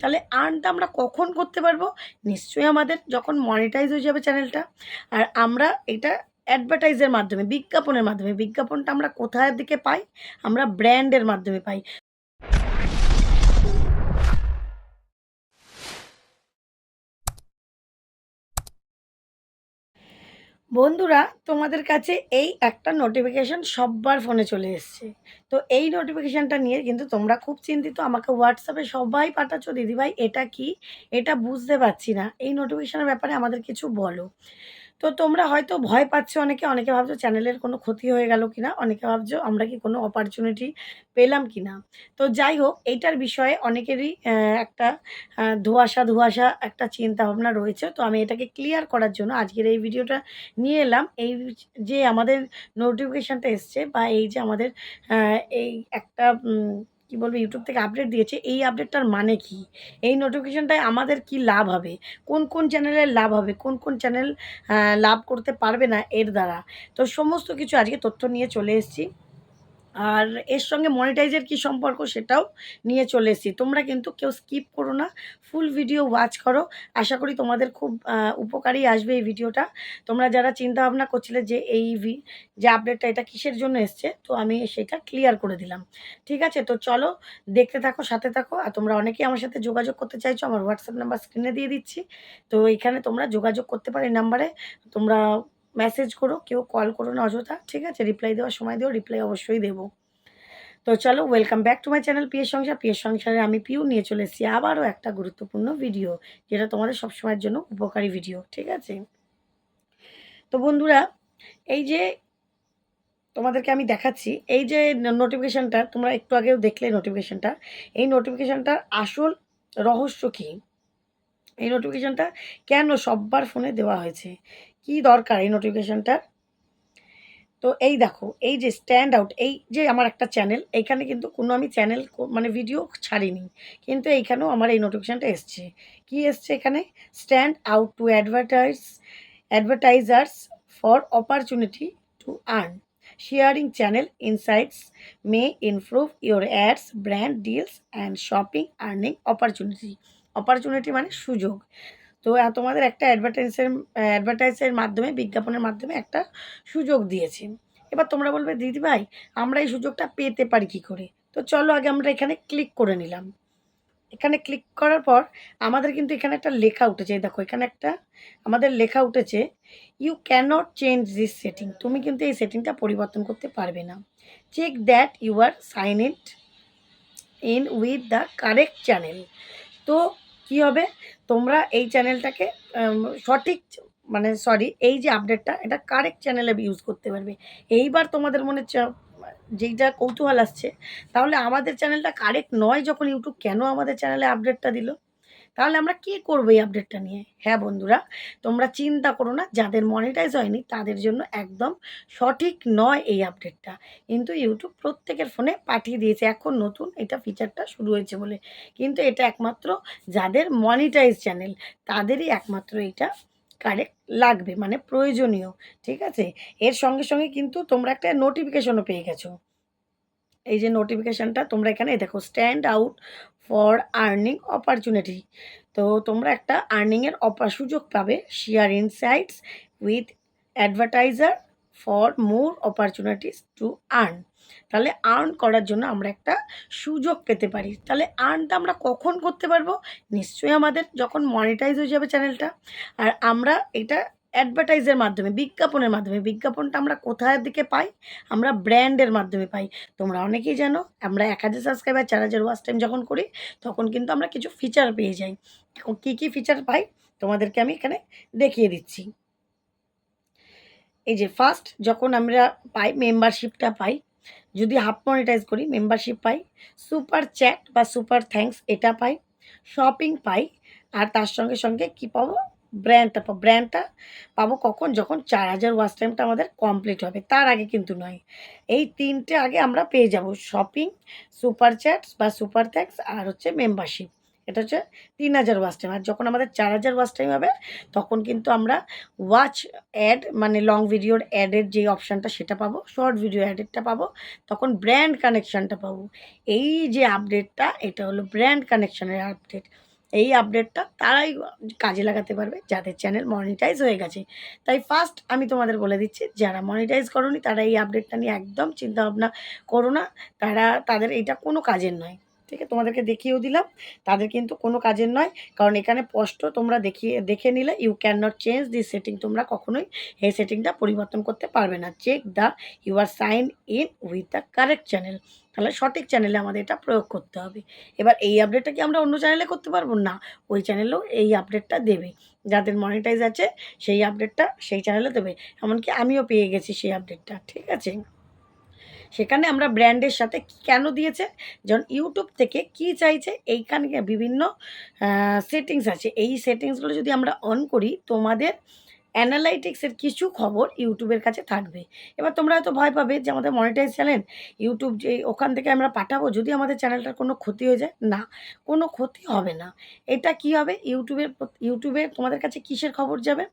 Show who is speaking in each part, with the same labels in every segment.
Speaker 1: তাহলে আর্নটা আমরা কখন করতে পারবো? নিশ্চয়ই আমাদের যখন মনিটাইজ হয়ে যাবে চ্যানেলটা। আর আমরা এটা অ্যাডভার্টাইজের মাধ্যমে, বিজ্ঞাপনের মাধ্যমে, বিজ্ঞাপনটা আমরা কোথার দিকে পাই? আমরা ব্র্যান্ডের মাধ্যমে পাই। বন্ধুরা, তোমাদের কাছে এই একটা নোটিফিকেশন সব্বার ফোনে চলে এসছে। তো এই নোটিফিকেশনটা নিয়ে কিন্তু তোমরা খুব চিন্তিত। আমাকে হোয়াটসঅ্যাপে সবাই পাঠাচ্ছ, "দিদিভাই এটা কি? এটা বুঝতে পারছি না। এই নোটিফিকেশনের ব্যাপারে আমাদের কিছু বলো।" তো তোমরা হয়তো ভয় পাচ্ছ অনেকে, অনেকে ভাবছো চ্যানেলের কোনো ক্ষতি হয়ে গেল কিনা, অনেকে ভাবছো আমরা কি কোনো অপরচুনিটি পেলাম কিনা। তো যাই হোক, এইটার বিষয়ে অনেকেরই একটা ধোঁয়াশা একটা চিন্তাভাবনা রয়েছে। তো আমি এটাকে ক্লিয়ার করার জন্য আজকের এই ভিডিওটা নিয়ে এলাম। এই যে আমাদের নোটিফিকেশনটা এসছে বা এই যে আমাদের এই একটা কি বলবো, ইউটিউব থেকে আপডেট দিয়েছে, এই আপডেটটার মানে কি? এই নোটিফিকেশনটায় আমাদের কি লাভ হবে? কোন চ্যানেলের লাভ হবে? কোন চ্যানেল লাভ করতে পারবে না এর দ্বারা? তো সমস্ত কিছু আজকে তথ্য নিয়ে চলে এসেছি। আর এর সঙ্গে মনিটাইজের কি সম্পর্ক সেটাও নিয়ে চলে এসেছি। তোমরা কিন্তু কেউ স্কিপ করো না, ফুল ভিডিও ওয়াচ করো। আশা করি তোমাদের খুব উপকারেই আসবে এই ভিডিওটা। তোমরা যারা চিন্তাভাবনা করছিলে যে এই যে আপডেটটা এটা কিসের জন্য এসছে, তো আমি সেটা ক্লিয়ার করে দিলাম। ঠিক আছে? তো চলো দেখতে থাকো, সাথে থাকো। আর তোমরা অনেকেই আমার সাথে যোগাযোগ করতে চাইছো, আমার হোয়াটসঅ্যাপ নাম্বার স্ক্রিনে দিয়ে দিচ্ছি। তো এখানে তোমরা যোগাযোগ করতে পারো এই নাম্বারে। তোমরা মেসেজ করো, কেউ কল করো না অযথা। ঠিক আছে? রিপ্লাই দেওয়ার সময় দিও, রিপ্লাই অবশ্যই দেবো। তো চলো, welcome back to my channel PS সংসার। পিএস সংসারে আমি পিউ নিয়ে চলে এসেছি আবারও একটা গুরুত্বপূর্ণ ভিডিও, যেটা তোমাদের সবসময়ের জন্য উপকারী ভিডিও। ঠিক আছে? তো বন্ধুরা, এই যে তোমাদেরকে আমি দেখাচ্ছি, এই যে নোটিফিকেশনটা তোমরা একটু আগেও দেখলে নোটিফিকেশনটা, এই নোটিফিকেশনটার আসল রহস্য কী? এই নোটিফিকেশনটা কেন সব্বার ফোনে দেওয়া হয়েছে? কি দরকার এই নোটিফিকেশনটার? তো এই দেখো, এই যে স্ট্যান্ড আউট, এই যে আমার একটা চ্যানেল, এইখানে কিন্তু কোনো আমি চ্যানেল মানে ভিডিও ছাড়িনি। কিন্তু এইখানেও আমার এই নোটিফিকেশনটা এসছে। কি এসছে এখানে? Stand out to advertisers for opportunity to earn. Sharing channel insights May improve your ads, brand deals and shopping earning opportunity. Opportunity মানে সুযোগ। তো তোমাদের একটা অ্যাডভার্টাইজের মাধ্যমে, বিজ্ঞাপনের মাধ্যমে একটা সুযোগ দিয়েছে। এবার তোমরা বলবে, "দিদিভাই আমরা এই সুযোগটা পেতে পারি কী করে?" তো চলো আগে আমরা এখানে ক্লিক করে নিলাম। এখানে ক্লিক করার পর আমাদের কিন্তু এখানে একটা লেখা উঠেছে। এই দেখো, এখানে একটা আমাদের লেখা উঠেছে, "you can't change this setting." তুমি কিন্তু এই সেটিংটা পরিবর্তন করতে পারবে না। Check that you are sign in with the correct channel. তো কী হবে? তোমরা এই চ্যানেলটাকে সঠিক মানে সরি, এই যে আপডেটটা এটা কারেক্ট চ্যানেলে ইউজ করতে পারবে। এইবার তোমাদের মনে যেইটা কৌতূহল আসছে, তাহলে আমাদের চ্যানেলটা কারেক্ট নয় যখন ইউটিউব কেন আমাদের চ্যানেলে আপডেটটা দিল? তাহলে আমরা কি করবো এই আপডেটটা নিয়ে? হ্যাঁ বন্ধুরা, তোমরা চিন্তা করো না, যাদের মনিটাইজ হয়নি তাদের জন্য একদম সঠিক নয় এই আপডেটটা। কিন্তু ইউটিউব প্রত্যেকের ফোনে পাঠিয়ে দিয়েছে, এখন নতুন এটা ফিচারটা শুরু হয়েছে বলে। কিন্তু এটা একমাত্র যাদের মনিটাইজ চ্যানেল তাদেরই একমাত্র এটা কারেক্ট লাগবে, মানে প্রয়োজনীয়। ঠিক আছে? এর সঙ্গে কিন্তু তোমরা একটা নোটিফিকেশনও পেয়ে গেছো। এই যে নোটিফিকেশনটা তোমরা এখানে দেখো, stand out for earning opportunity. তো তোমরা একটা আর্নিংয়ের সুযোগ পাবে। Share insights with advertiser for more opportunities to earn. তাহলে আর্ন করার জন্য আমরা একটা সুযোগ পেতে পারি। তাহলে আর্নটা আমরা কখন করতে পারবো? নিশ্চয়ই আমাদের যখন মনিটাইজ হয়ে যাবে চ্যানেলটা। আর আমরা এটা অ্যাডভার্টাইজের মাধ্যমে, বিজ্ঞাপনের মাধ্যমে, বিজ্ঞাপনটা আমরা কোথার দিকে পাই? আমরা ব্র্যান্ডের মাধ্যমে পাই। তোমরা অনেকেই জানো, আমরা ১,০০০ সাবস্ক্রাইবার ৪,০০০ ওয়াচ টাইম যখন করি, তখন কিন্তু আমরা কিছু ফিচার পেয়ে যাই। এখন কী ফিচার পাই? তোমাদেরকে আমি এখানে দেখিয়ে দিচ্ছি। এই যে ফার্স্ট যখন আমরা পাই, মেম্বারশিপটা পাই। যদি হাফ মনিটাইজ করি, মেম্বারশিপ পাই। সুপার চ্যাট বা সুপার থ্যাঙ্কস এটা পাই। শপিং পাই। আর তার সঙ্গে কী পাবো? ব্র্যান্ডটা পাবো কখন? যখন ৪,০০০ ওয়াচ টাইমটা আমাদের কমপ্লিট হবে। তার আগে কিন্তু নয়। এই ৩ টে আগে আমরা পেয়ে যাবো। শপিং, সুপার চ্যাটস বা সুপার থ্যাঙ্কস আর হচ্ছে মেম্বারশিপ। এটা হচ্ছে ৩,০০০ ওয়াচ টাইম। আর যখন আমাদের ৪,০০০ ওয়াচ টাইম হবে, তখন কিন্তু আমরা ওয়াচ অ্যাড মানে লং ভিডিওর অ্যাডের যে অপশানটা সেটা পাবো, শর্ট ভিডিও অ্যাডেরটা পাবো, তখন ব্র্যান্ড কানেকশানটা পাবো। এই যে আপডেটটা, এটা হলো ব্র্যান্ড কানেকশানের আপডেট। এই আপডেটটা তারাই কাজে লাগাতে পারবে যাদের চ্যানেল মনিটাইজ হয়ে গেছে। তাই ফার্স্ট আমি তোমাদের বলে দিচ্ছি, যারা মনিটাইজ করোনি তারা এই আপডেটটা নিয়ে একদম চিন্তাভাবনা করো না। তাদের এইটা কোনো কাজের নয়। ঠিক আছে? তোমাদেরকে দেখিয়েও দিলাম, তাদের কিন্তু কোনো কাজের নয়। কারণ এখানে স্পষ্ট তোমরা দেখে নিলে you can not change this setting, তোমরা কখনোই এই সেটিংটা পরিবর্তন করতে পারবে না। Check the you are sign in with the correct channel. তাহলে সঠিক চ্যানেলে আমাদের এটা প্রয়োগ করতে হবে। এবার এই আপডেটটা কি আমরা অন্য চ্যানেলে করতে পারবো না? ওই চ্যানেলেও এই আপডেটটা দেবে। যাদের মনিটাইজ আছে সেই আপডেটটা সেই চ্যানেলে দেবে। এমনকি আমিও পেয়ে গেছি সেই আপডেটটা। ঠিক আছে? সেখানে আমরা ব্র্যান্ডের সাথে কেন দিয়েছে, যেমন ইউটিউব থেকে কি চাইছে, এইখানে বিভিন্ন সেটিংস আছে। এই সেটিংসগুলো যদি আমরা অন করি, তোমাদের অ্যানালাইটিক্সের কিছু খবর ইউটিউবের কাছে থাকবে। এবার তোমরা হয়তো ভয় পাবে যে আমাদের মনিটাইজ চ্যানেল, ইউটিউব যে ওখান থেকে আমরা পাঠাবো, যদি আমাদের চ্যানেলটার কোনো ক্ষতি হয়ে যায়। না, কোনো ক্ষতি হবে না। এটা কি হবে, ইউটিউবে তোমাদের কাছে কিসের খবর যাবে,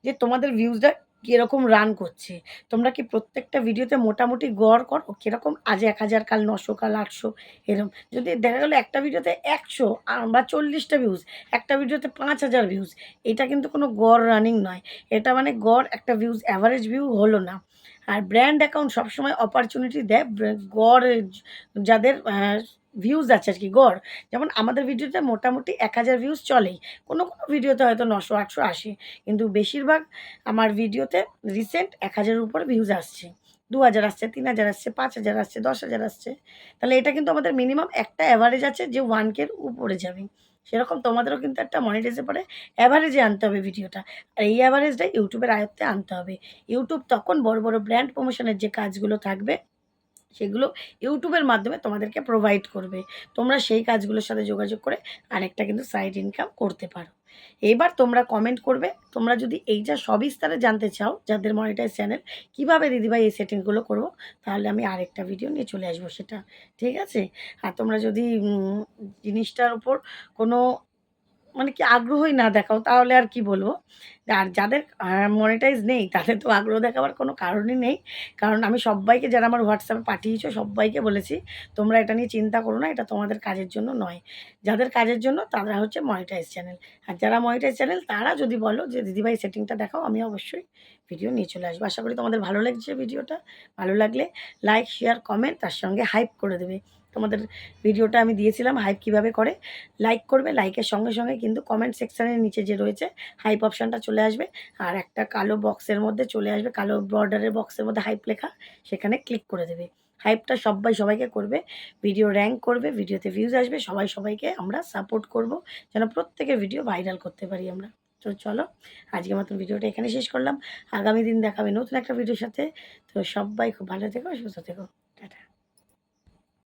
Speaker 1: যে তোমাদের ভিউজটা কীরকম রান করছে। তোমরা কি প্রত্যেকটা ভিডিওতে মোটামুটি গড় করো কীরকম, আজ ১,০০০, কাল ৯০০, কাল ৮০০ এরকম। যদি দেখা গেলো একটা ভিডিওতে ১০০ বা ৪০টা ভিউজ, একটা ভিডিওতে ৫,০০০ ভিউজ, এটা কিন্তু কোনো গড় রানিং নয়। এটা মানে গড় একটা ভিউজ, অ্যাভারেজ ভিউ হলো না। আর ব্র্যান্ড অ্যাকাউন্ট সবসময় অপরচুনিটি দেয় গড় যাদের ভিউজ আছে আর কি, গড়। যেমন আমাদের ভিডিওতে মোটামুটি ১,০০০ ভিউজ চলেই। কোনো ভিডিওতে হয়তো ৯০০, ৮০০ আসে। কিন্তু বেশিরভাগ আমার ভিডিওতে রিসেন্ট ১,০০০-এর উপরে ভিউজ আসছে। ২,০০০ আসছে, ৩,০০০ আসছে, ৫,০০০ আসছে, ১০,০০০ আসছে। তাহলে এটা কিন্তু আমাদের মিনিমাম একটা অ্যাভারেজ আছে যে 1K-র উপরে যাবে। সেরকম তোমাদেরও কিন্তু একটা মনিটাইজের পরে অ্যাভারেজে আনতে হবে ভিডিওটা। আর এই অ্যাভারেজটাই ইউটিউবের আয়ত্তে আনতে হবে। ইউটিউব তখন বড়, বড় ব্র্যান্ড প্রমোশনের যে কাজগুলো থাকবে সেগুলো ইউটিউবের মাধ্যমে তোমাদেরকে প্রোভাইড করবে। তোমরা সেই কাজগুলোর সাথে যোগাযোগ করে আরেকটা কিন্তু সাইড ইনকাম করতে পারো। এবার তোমরা কমেন্ট করবে, তোমরা যদি এইটা সবিস্তারে জানতে চাও, যাদের মনিটাইজ চ্যানেল, কীভাবে দিদিভাই এই সেটিংসগুলো করবো, তাহলে আমি আরেকটা ভিডিও নিয়ে চলে আসবো সেটা। ঠিক আছে? আর তোমরা যদি জিনিসটার উপর কোনো মানে কি আগ্রহই না দেখাও, তাহলে আর কি বলবো? আর যাদের মনিটাইজ নেই তাদের তো আগ্রহ দেখাবার কোনো কারণই নেই। কারণ আমি সব্বাইকে, যারা আমার হোয়াটসঅ্যাপে পাঠিয়েছো সব্বাইকে বলেছি, তোমরা এটা নিয়ে চিন্তা করো না, এটা তোমাদের কাজের জন্য নয়। যাদের কাজের জন্য তারা হচ্ছে মনিটাইজ চ্যানেল। আর যারা মনিটাইজ চ্যানেল তারা যদি বলো যে দিদিভাই সেটিংটা দেখাও, আমি অবশ্যই ভিডিও নিয়ে চলে আসবো। আশা করি তোমাদের ভালো লাগছে ভিডিওটা। ভালো লাগলে লাইক, শেয়ার, কমেন্ট, তার সঙ্গে হাইপ করে দেবে। তোমাদের ভিডিওটা আমি দিয়েছিলাম হাইপ কীভাবে করে। লাইক করবে, লাইকের সঙ্গে, সঙ্গে কিন্তু কমেন্ট সেকশানের নিচে যে রয়েছে হাইপ অপশানটা চলে আসবে। আর একটা কালো বক্সের মধ্যে চলে আসবে, কালো বর্ডারের বক্সের মধ্যে হাইপ লেখা, সেখানে ক্লিক করে দেবে। হাইপটা সবাইকে করবে। ভিডিও র্যাঙ্ক করবে, ভিডিওতে ভিউজ আসবে, সবাইকে আমরা সাপোর্ট করব, যেন প্রত্যেকের ভিডিও ভাইরাল করতে পারি আমরা। তো চলো, আজকের মতন ভিডিওটা এখানে শেষ করলাম। আগামী দিন দেখা হবে নতুন একটা ভিডিওর সাথে। তো সবাই খুব ভালো থেকো, সুস্থ থেকো। টাটা।